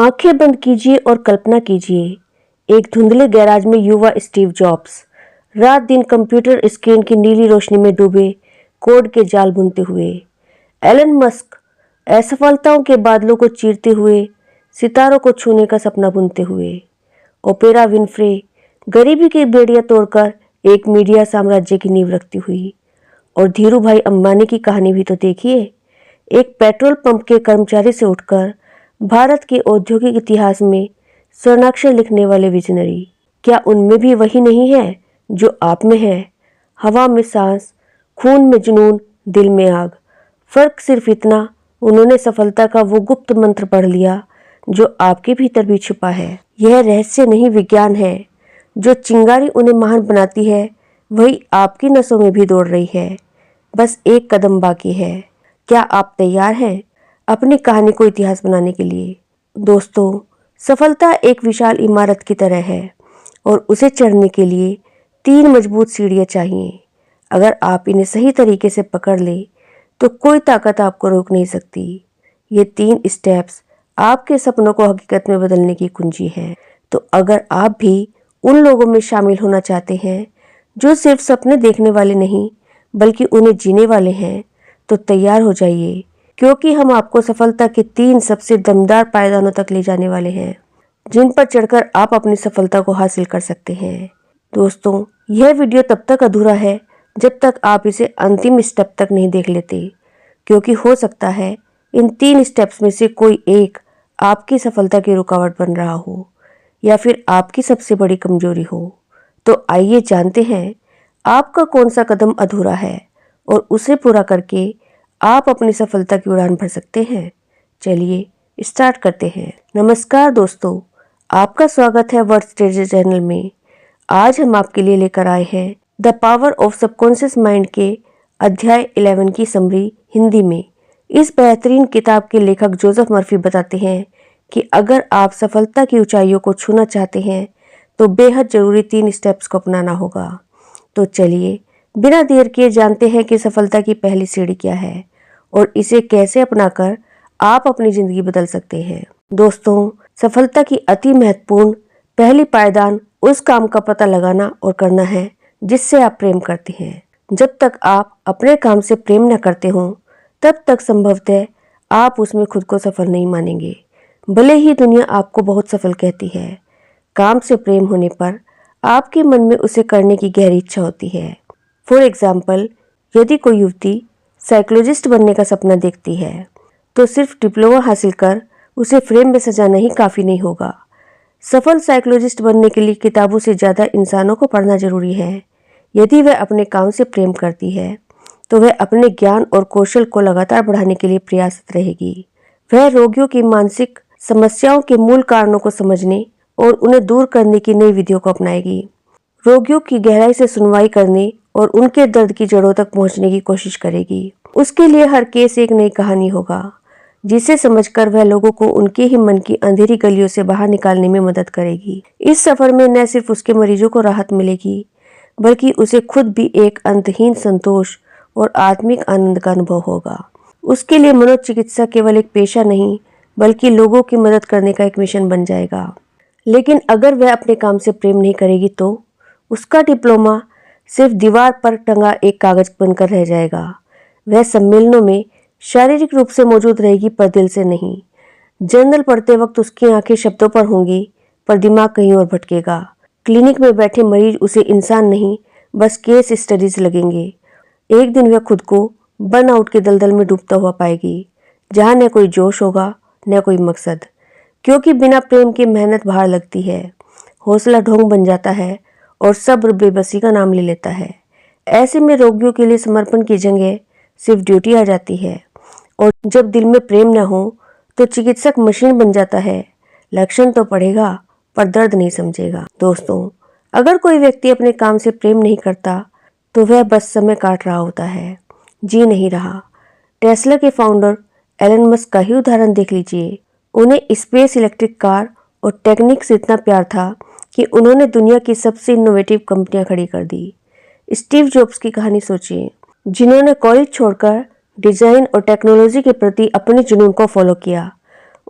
आंखें बंद कीजिए और कल्पना कीजिए, एक धुंधले गैराज में युवा स्टीव जॉब्स रात दिन कंप्यूटर स्क्रीन की नीली रोशनी में डूबे कोड के जाल बुनते हुए, एलन मस्क असफलताओं के बादलों को चीरते हुए सितारों को छूने का सपना बुनते हुए, ओपेरा विनफ्रे गरीबी की बेड़ियां तोड़कर एक मीडिया साम्राज्य की नींव रखती हुई, और धीरू भाई अंबानी की कहानी भी तो देखिए, एक पेट्रोल पंप के कर्मचारी से उठकर भारत के औद्योगिक इतिहास में स्वर्णाक्षर लिखने वाले विजनरी। क्या उनमें भी वही नहीं है जो आप में है? हवा में सांस, खून में जुनून, दिल में आग। फर्क सिर्फ इतना, उन्होंने सफलता का वो गुप्त मंत्र पढ़ लिया जो आपके भीतर भी छुपा है। यह रहस्य नहीं, विज्ञान है। जो चिंगारी उन्हें महान बनाती है वही आपकी नसों में भी दौड़ रही है। बस एक कदम बाकी है। क्या आप तैयार हैं अपनी कहानी को इतिहास बनाने के लिए? दोस्तों, सफलता एक विशाल इमारत की तरह है और उसे चढ़ने के लिए 3 मजबूत सीढ़ियां चाहिए। अगर आप इन्हें सही तरीके से पकड़ ले तो कोई ताकत आपको रोक नहीं सकती। ये 3 स्टेप्स आपके सपनों को हकीकत में बदलने की कुंजी है। तो अगर आप भी उन लोगों में शामिल होना चाहते हैं जो सिर्फ सपने देखने वाले नहीं बल्कि उन्हें जीने वाले हैं, तो तैयार हो जाइए, क्योंकि हम आपको सफलता के 3 सबसे दमदार पायदानों तक ले जाने वाले हैं, जिन पर चढ़कर आप अपनी सफलता को हासिल कर सकते हैं। दोस्तों, यह वीडियो तब तक अधूरा है जब तक आप इसे अंतिम स्टेप तक नहीं देख लेते, क्योंकि हो सकता है इन 3 स्टेप्स में से कोई एक आपकी सफलता की रुकावट बन रहा हो या फिर आपकी सबसे बड़ी कमजोरी हो। तो आइए जानते हैं आपका कौन सा कदम अधूरा है और उसे पूरा करके आप अपनी सफलता की उड़ान भर सकते हैं। चलिए स्टार्ट करते हैं। नमस्कार दोस्तों, आपका स्वागत है वर्ड्स ट्रेजर चैनल में। आज हम आपके लिए लेकर आए हैं the power of subconscious mind के अध्याय 11 की समरी हिंदी में। इस बेहतरीन किताब के लेखक जोसेफ मर्फी बताते हैं कि अगर आप सफलता की ऊंचाइयों को छूना चाहते हैं तो बेहद जरूरी 3 स्टेप्स को अपनाना होगा। तो चलिए बिना देर किए जानते हैं कि सफलता की पहली सीढ़ी क्या है और इसे कैसे अपनाकर आप अपनी जिंदगी बदल सकते हैं। दोस्तों, सफलता की अति महत्वपूर्ण पहली पायदान उस काम का पता लगाना और करना है जिससे आप प्रेम करते हैं। जब तक आप अपने काम से प्रेम न करते हो तब तक संभवतः आप उसमें खुद को सफल नहीं मानेंगे, भले ही दुनिया आपको बहुत सफल कहती है। काम से प्रेम होने पर आपके मन में उसे करने की गहरी इच्छा होती है। फॉर एग्जाम्पल, यदि कोई युवती साइकोलॉजिस्ट बनने का सपना देखती है तो सिर्फ डिप्लोमा हासिल कर उसे फ्रेम में सजाना ही काफ़ी नहीं होगा। सफल साइकोलॉजिस्ट बनने के लिए किताबों से ज़्यादा इंसानों को पढ़ना जरूरी है। यदि वह अपने काम से प्रेम करती है तो वह अपने ज्ञान और कौशल को लगातार बढ़ाने के लिए प्रयासरत रहेगी। वह रोगियों की मानसिक समस्याओं के मूल कारणों को समझने और उन्हें दूर करने की नई विधियों को अपनाएगी। रोगियों की गहराई से सुनवाई करने और उनके दर्द की जड़ों तक पहुंचने की कोशिश करेगी। उसके लिए हर केस एक नई कहानी होगा जिसे समझकर वह लोगों को उनके ही मन की अंधेरी गलियों से बाहर निकालने में मदद करेगी। इस सफर में न सिर्फ उसके मरीजों को राहत मिलेगी बल्कि उसे खुद भी एक अंतहीन संतोष और आत्मिक आनंद का अनुभव होगा। उसके लिए मनोचिकित्सा केवल एक पेशा नहीं बल्कि लोगों की मदद करने का एक मिशन बन जाएगा। लेकिन अगर वह अपने काम से प्रेम नहीं करेगी तो उसका डिप्लोमा सिर्फ दीवार पर टंगा एक कागज बनकर रह जाएगा। वह सम्मेलनों में शारीरिक रूप से मौजूद रहेगी पर दिल से नहीं। जर्नल पढ़ते वक्त उसकी आंखें शब्दों पर होंगी पर दिमाग कहीं और भटकेगा। क्लिनिक में बैठे मरीज उसे इंसान नहीं बस केस स्टडीज लगेंगे। एक दिन वह खुद को बर्नआउट के दलदल में डूबता हुआ पाएगी जहाँ न कोई जोश होगा न कोई मकसद, क्योंकि बिना प्रेम के मेहनत भार लगती है, हौसला ढोंग बन जाता है और सब्र बेबसी का नाम ले लेता है। ऐसे में रोगियों के लिए समर्पण की जगह सिर्फ ड्यूटी आ जाती है और जब दिल में प्रेम न हो तो चिकित्सक मशीन बन जाता है। लक्षण तो पढ़ेगा पर दर्द नहीं समझेगा। दोस्तों, अगर कोई व्यक्ति अपने काम से प्रेम नहीं करता तो वह बस समय काट रहा होता है, जी नहीं रहा। टेस्ला के फाउंडर एलन मस्क का ही उदाहरण देख लीजिए। उन्हें स्पेस, इलेक्ट्रिक कार और टेक्निक से इतना प्यार था कि उन्होंने दुनिया की सबसे इनोवेटिव कंपनियां खड़ी कर दी। स्टीव जॉब्स की कहानी सोचिए, जिन्होंने कॉलेज छोड़कर डिजाइन और टेक्नोलॉजी के प्रति अपने जुनून को फॉलो किया।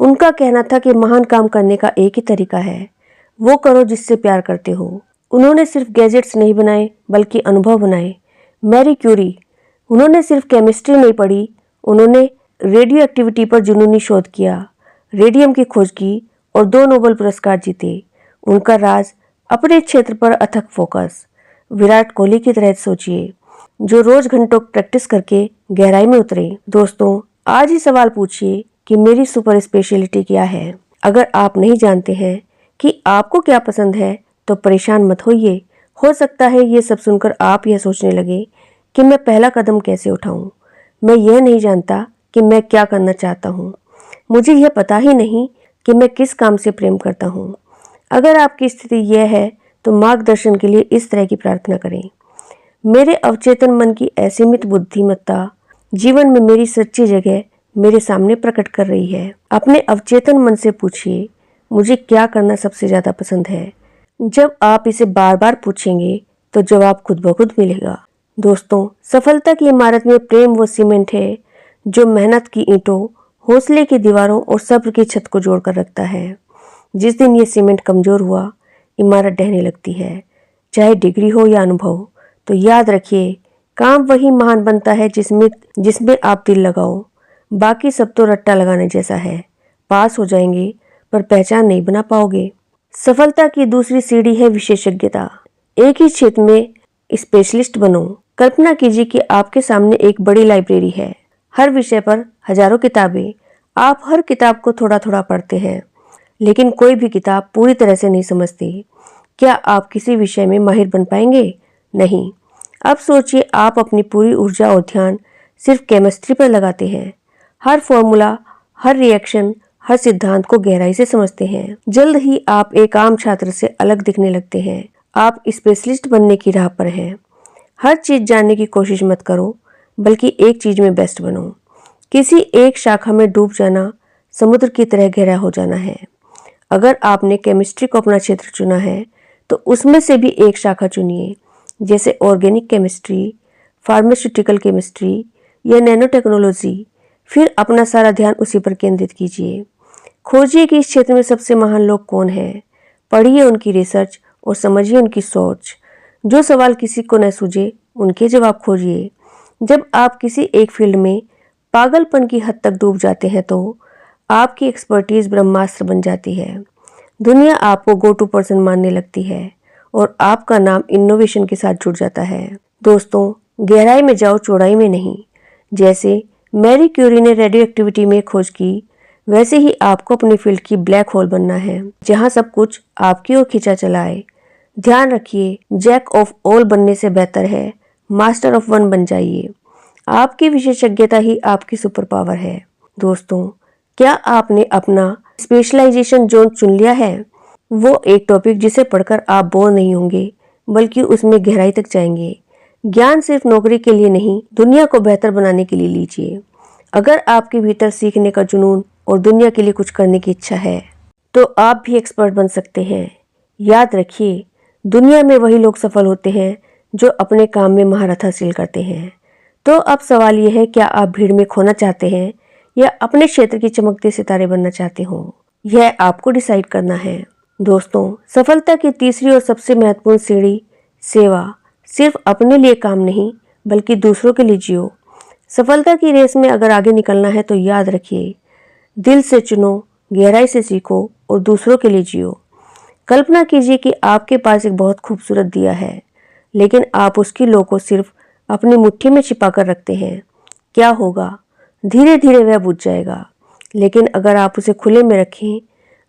उनका कहना था कि महान काम करने का एक ही तरीका है, वो करो जिससे प्यार करते हो। उन्होंने सिर्फ गैजेट्स नहीं बनाए बल्कि अनुभव बनाए। मैरी क्यूरी, उन्होंने सिर्फ केमिस्ट्री नहीं पढ़ी, उन्होंने रेडियो एक्टिविटी पर जुनूनी शोध किया, रेडियम की खोज की और 2 नोबेल पुरस्कार जीते। उनका राज अपने क्षेत्र पर अथक फोकस। विराट कोहली की तरह सोचिए, जो रोज घंटों प्रैक्टिस करके गहराई में उतरे। दोस्तों, आज ही सवाल पूछिए कि मेरी सुपर स्पेशलिटी क्या है। अगर आप नहीं जानते हैं कि आपको क्या पसंद है तो परेशान मत होइए। हो सकता है ये सब सुनकर आप यह सोचने लगे कि मैं पहला कदम कैसे उठाऊं। मैं यह नहीं जानता कि मैं क्या करना चाहता हूं। मुझे यह पता ही नहीं कि मैं किस काम से प्रेम करता हूं। अगर आपकी स्थिति यह है तो मार्गदर्शन के लिए इस तरह की प्रार्थना करें। मेरे अवचेतन मन की असीमित बुद्धिमत्ता जीवन में मेरी सच्ची जगह मेरे सामने प्रकट कर रही है। अपने अवचेतन मन से पूछिए, मुझे क्या करना सबसे ज्यादा पसंद है। जब आप इसे बार बार पूछेंगे तो जवाब खुद ब खुद मिलेगा। दोस्तों, सफलता की इमारत में प्रेम वो सीमेंट है जो मेहनत की ईंटों, हौसले की दीवारों और सब्र की छत को जोड़कर रखता है। जिस दिन ये सीमेंट कमजोर हुआ, इमारत ढहने लगती है। चाहे डिग्री हो या अनुभव, तो याद रखिए, काम वही महान बनता है जिसमें आप दिल लगाओ। बाकी सब तो रट्टा लगाने जैसा है। पास हो जाएंगे पर पहचान नहीं बना पाओगे। सफलता की दूसरी सीढ़ी है विशेषज्ञता। एक ही क्षेत्र में स्पेशलिस्ट बनो। कल्पना कीजिए कि आपके सामने एक बड़ी लाइब्रेरी है, हर विषय पर हजारों किताबें। आप हर किताब को थोड़ा थोड़ा पढ़ते हैं, लेकिन कोई भी किताब पूरी तरह से नहीं समझते। क्या आप किसी विषय में माहिर बन पाएंगे? नहीं। अब सोचिए, आप अपनी पूरी ऊर्जा और ध्यान सिर्फ केमिस्ट्री पर लगाते हैं। हर फॉर्मूला, हर रिएक्शन, हर सिद्धांत को गहराई से समझते हैं। जल्द ही आप एक आम छात्र से अलग दिखने लगते हैं। आप स्पेशलिस्ट बनने की राह पर हैं। हर चीज जानने की कोशिश मत करो, बल्कि एक चीज में बेस्ट बनो। किसी एक शाखा में डूब जाना समुद्र की तरह गहरा हो जाना है। अगर आपने केमिस्ट्री को अपना क्षेत्र चुना है तो उसमें से भी एक शाखा चुनिए, जैसे ऑर्गेनिक केमिस्ट्री, फार्मास्यूटिकल केमिस्ट्री या नैनो टेक्नोलॉजी। फिर अपना सारा ध्यान उसी पर केंद्रित कीजिए। खोजिए कि इस क्षेत्र में सबसे महान लोग कौन हैं। पढ़िए उनकी रिसर्च और समझिए उनकी सोच। जो सवाल किसी को न सूझे, उनके जवाब खोजिए। जब आप किसी एक फील्ड में पागलपन की हद तक डूब जाते हैं तो आपकी एक्सपर्टीज ब्रह्मास्त्र बन जाती है। दुनिया आपको गो टू पर्सन मानने लगती है और आपका नाम इनोवेशन के साथ जुड़ जाता है। दोस्तों, गहराई में जाओ, चौड़ाई में नहीं। जैसे मैरी क्यूरी ने रेडियो एक्टिविटी में खोज की, वैसे ही आपको अपनी फील्ड की ब्लैक होल बनना है, जहां सब कुछ आपकी ओर खींचा चलाए। ध्यान रखिए, जैक ऑफ ऑल बनने से बेहतर है मास्टर ऑफ वन बन जाइए। आपकी विशेषज्ञता ही आपकी सुपर पावर है। दोस्तों, क्या आपने अपना स्पेशलाइजेशन जोन चुन लिया है? वो एक टॉपिक जिसे पढ़कर आप बोर नहीं होंगे, बल्कि उसमें गहराई तक जाएंगे। ज्ञान सिर्फ नौकरी के लिए नहीं, दुनिया को बेहतर बनाने के लिए लीजिए। अगर आपके भीतर सीखने का जुनून और दुनिया के लिए कुछ करने की इच्छा है, तो आप भी एक्सपर्ट बन सकते हैं। याद रखिए, दुनिया में वही लोग सफल होते हैं जो अपने काम में महारत हासिल करते हैं। तो अब सवाल यह है, क्या आप भीड़ में खोना चाहते हैं या अपने क्षेत्र के चमकते सितारे बनना चाहते हो? यह आपको डिसाइड करना है। दोस्तों, सफलता की तीसरी और सबसे महत्वपूर्ण सीढ़ी सेवा। सिर्फ अपने लिए काम नहीं, बल्कि दूसरों के लिए जियो। सफलता की रेस में अगर आगे निकलना है तो याद रखिए, दिल से चुनो, गहराई से सीखो और दूसरों के लिए जियो। कल्पना कीजिए कि आपके पास एक बहुत खूबसूरत दिया है, लेकिन आप उसकी लौ को सिर्फ अपनी मुट्ठी में छिपा कर रखते हैं। क्या होगा? धीरे धीरे वह बुझ जाएगा। लेकिन अगर आप उसे खुले में रखें,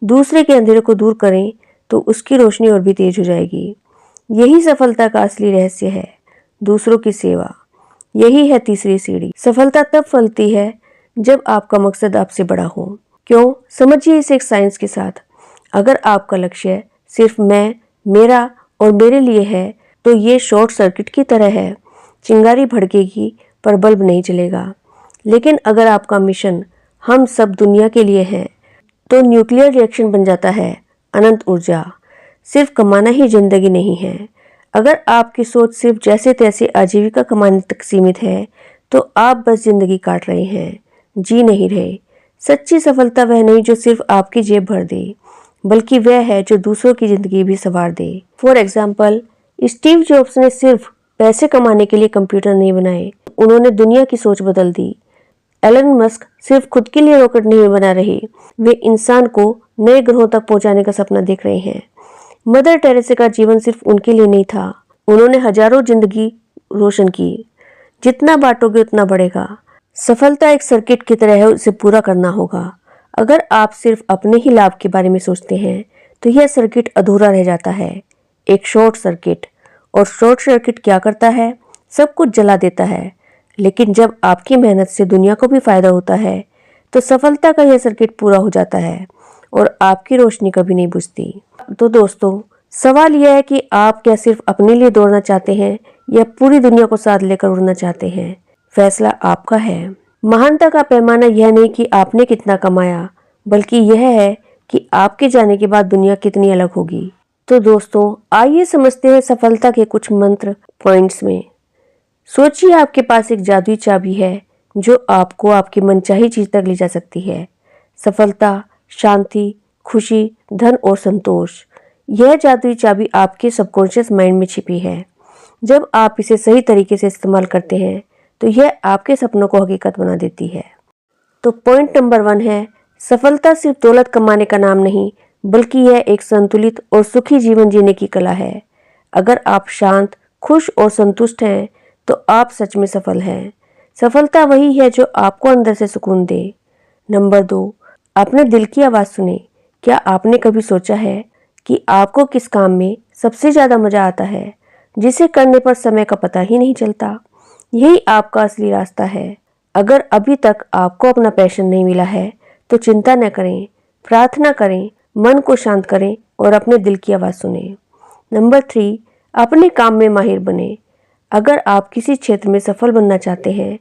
दूसरे के अंधेरे को दूर करें, तो उसकी रोशनी और भी तेज हो जाएगी। यही सफलता का असली रहस्य है, दूसरों की सेवा। यही है तीसरी सीढ़ी। सफलता तब फलती है जब आपका मकसद आपसे बड़ा हो। क्यों? समझिए इसे एक साइंस के साथ। अगर आपका लक्ष्य सिर्फ मैं, मेरा और मेरे लिए है, तो ये शॉर्ट सर्किट की तरह है। चिंगारी भड़केगी पर बल्ब नहीं जलेगा। लेकिन अगर आपका मिशन हम सब दुनिया के लिए है, तो न्यूक्लियर रिएक्शन बन जाता है, अनंत ऊर्जा। सिर्फ कमाना ही जिंदगी नहीं है। अगर आपकी सोच सिर्फ जैसे तैसे आजीविका कमाने तक सीमित है, तो आप बस जिंदगी काट रहे हैं, जी नहीं रहे। सच्ची सफलता वह नहीं जो सिर्फ आपकी जेब भर दे, बल्कि वह है जो दूसरों की जिंदगी भी संवार दे। फॉर एग्जाम्पल, स्टीव जॉब्स ने सिर्फ पैसे कमाने के लिए कंप्यूटर नहीं बनाए, उन्होंने दुनिया की सोच बदल दी। एलन मस्क सिर्फ खुद के लिए रॉकेट नहीं बना रहे, वे इंसान को नए ग्रहों तक पहुंचाने का सपना देख रहे हैं। मदर टेरेसा का जीवन सिर्फ उनके लिए नहीं था, उन्होंने हजारों जिंदगी रोशन की। जितना बांटोगे उतना बढ़ेगा। सफलता एक सर्किट की तरह है, उसे पूरा करना होगा। अगर आप सिर्फ अपने ही लाभ के बारे में सोचते हैं तो यह सर्किट अधूरा रह जाता है। एक शॉर्ट सर्किट, और शॉर्ट सर्किट क्या करता है? सब कुछ जला देता है। लेकिन जब आपकी मेहनत से दुनिया को भी फायदा होता है तो सफलता का यह सर्किट पूरा हो जाता है और आपकी रोशनी कभी नहीं बुझती। तो दोस्तों, सवाल यह है कि आप क्या सिर्फ अपने लिए दौड़ना चाहते हैं या पूरी दुनिया को साथ लेकर उड़ना चाहते हैं? फैसला आपका है। महानता का पैमाना यह नहीं कि आपने कितना कमाया, बल्कि यह है कि आपके जाने के बाद दुनिया कितनी अलग होगी। तो दोस्तों, आइए समझते हैं सफलता के कुछ मंत्र पॉइंट्स में। सोचिए, आपके पास एक जादुई चाबी है जो आपको आपकी मनचाही चीज तक ले जा सकती है। सफलता, शांति, खुशी, धन और संतोष। यह जादुई चाबी आपके सबकॉन्शियस माइंड में छिपी है। जब आप इसे सही तरीके से इस्तेमाल करते हैं तो यह आपके सपनों को हकीकत बना देती है। तो पॉइंट नंबर 1 है, सफलता सिर्फ दौलत कमाने का नाम नहीं, बल्कि यह एक संतुलित और सुखी जीवन जीने की कला है। अगर आप शांत, खुश और संतुष्ट हैं तो आप सच में सफल हैं। सफलता वही है जो आपको अंदर से सुकून दे। नंबर 2, अपने दिल की आवाज़ सुने। क्या आपने कभी सोचा है कि आपको किस काम में सबसे ज़्यादा मज़ा आता है, जिसे करने पर समय का पता ही नहीं चलता? यही आपका असली रास्ता है। अगर अभी तक आपको अपना पैशन नहीं मिला है तो चिंता न करें, प्रार्थना करें, मन को शांत करें और अपने दिल की आवाज़ सुनें। नंबर 3, अपने काम में माहिर बने। अगर आप किसी क्षेत्र में सफल बनना चाहते हैं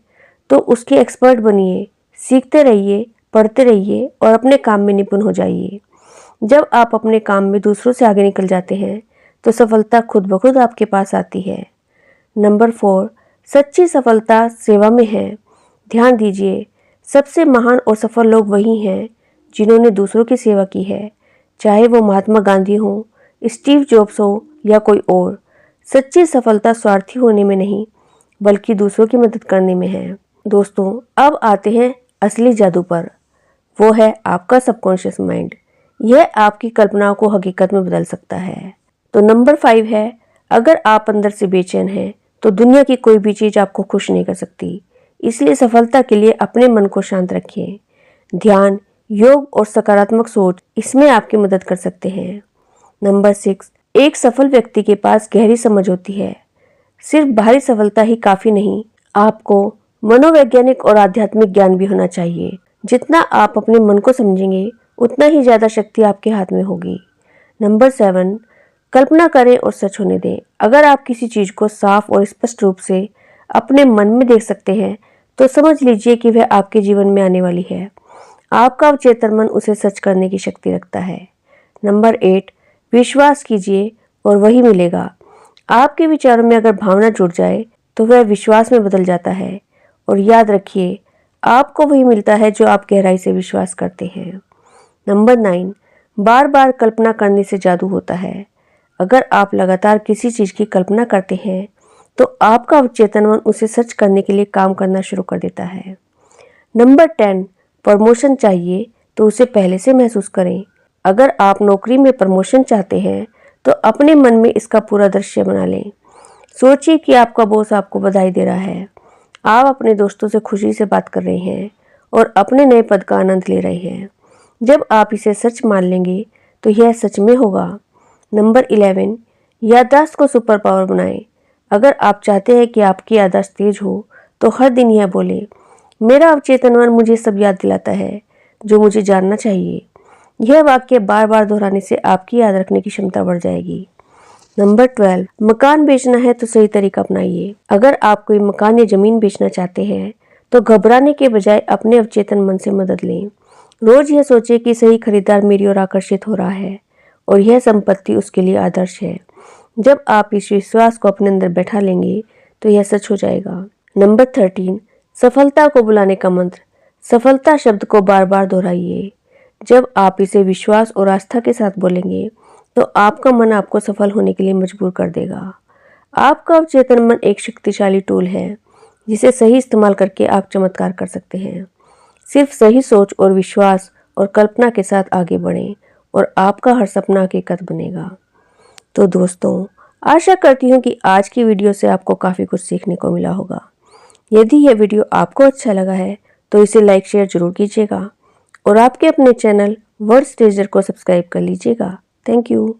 तो उसके एक्सपर्ट बनिए, सीखते रहिए, पढ़ते रहिए और अपने काम में निपुण हो जाइए। जब आप अपने काम में दूसरों से आगे निकल जाते हैं तो सफलता खुद ब खुद आपके पास आती है। नंबर 4, सच्ची सफलता सेवा में है। ध्यान दीजिए, सबसे महान और सफल लोग वही हैं जिन्होंने दूसरों की सेवा की है, चाहे वो महात्मा गांधी हो, स्टीव जॉब्स हो या कोई और। सच्ची सफलता स्वार्थी होने में नहीं, बल्कि दूसरों की मदद करने में है। दोस्तों, अब आते हैं असली जादू पर। वो है आपका सबकॉन्शियस माइंड। यह आपकी कल्पनाओं को हकीकत में बदल सकता है। तो नंबर 5 है, अगर आप अंदर से बेचैन हैं तो दुनिया की कोई भी चीज़ आपको खुश नहीं कर सकती। इसलिए सफलता के लिए अपने मन को शांत रखिए। ध्यान, योग और सकारात्मक सोच इसमें आपकी मदद कर सकते हैं। नंबर 6, एक सफल व्यक्ति के पास गहरी समझ होती है। सिर्फ बाहरी सफलता ही काफ़ी नहीं, आपको मनोवैज्ञानिक और आध्यात्मिक ज्ञान भी होना चाहिए। जितना आप अपने मन को समझेंगे उतना ही ज़्यादा शक्ति आपके हाथ में होगी। नंबर 7, कल्पना करें और सच होने दें। अगर आप किसी चीज़ को साफ और स्पष्ट रूप से अपने मन में देख सकते हैं तो समझ लीजिए कि वह आपके जीवन में आने वाली है। आपका अवचेतन मन उसे सच करने की शक्ति रखता है। नंबर 8, विश्वास कीजिए और वही मिलेगा। आपके विचारों में अगर भावना जुड़ जाए तो वह विश्वास में बदल जाता है। और याद रखिए, आपको वही मिलता है जो आप गहराई से विश्वास करते हैं। नंबर 9, बार बार कल्पना करने से जादू होता है। अगर आप लगातार किसी चीज़ की कल्पना करते हैं तो आपका अवचेतन मन उसे सच करने के लिए काम करना शुरू कर देता है। नंबर 10, प्रमोशन चाहिए तो उसे पहले से महसूस करें। अगर आप नौकरी में प्रमोशन चाहते हैं तो अपने मन में इसका पूरा दृश्य बना लें। सोचिए कि आपका बॉस आपको बधाई दे रहा है, आप अपने दोस्तों से खुशी से बात कर रहे हैं और अपने नए पद का आनंद ले रहे हैं। जब आप इसे सच मान लेंगे तो यह सच में होगा। नंबर 11, याददाश्त को सुपर पावर बनाएं। अगर आप चाहते हैं कि आपकी याददाश्त तेज हो तो हर दिन यह बोले, मेरा अवचेतन मन मुझे सब याद दिलाता है जो मुझे जानना चाहिए। यह वाक्य बार बार दोहराने से आपकी याद रखने की क्षमता बढ़ जाएगी। नंबर 12, मकान बेचना है तो सही तरीका अपनाइए। अगर आप कोई मकान या जमीन बेचना चाहते हैं तो घबराने के बजाय अपने अवचेतन मन से मदद लें। रोज यह सोचिए कि सही खरीदार मेरी ओर आकर्षित हो रहा है और यह संपत्ति उसके लिए आदर्श है। जब आप इस विश्वास को अपने अंदर बैठा लेंगे तो यह सच हो जाएगा। नंबर 13, सफलता को बुलाने का मंत्र। सफलता शब्द को बार बार दोहराइए। जब आप इसे विश्वास और आस्था के साथ बोलेंगे तो आपका मन आपको सफल होने के लिए मजबूर कर देगा। आपका अवचेतन मन एक शक्तिशाली टूल है जिसे सही इस्तेमाल करके आप चमत्कार कर सकते हैं। सिर्फ सही सोच और विश्वास और कल्पना के साथ आगे बढ़ें और आपका हर सपना हकीकत बनेगा। तो दोस्तों, आशा करती हूँ कि आज की वीडियो से आपको काफ़ी कुछ सीखने को मिला होगा। यदि यह वीडियो आपको अच्छा लगा है तो इसे लाइक शेयर जरूर कीजिएगा और आपके अपने चैनल वर्ड्स ट्रेजर को सब्सक्राइब कर लीजिएगा। Thank you.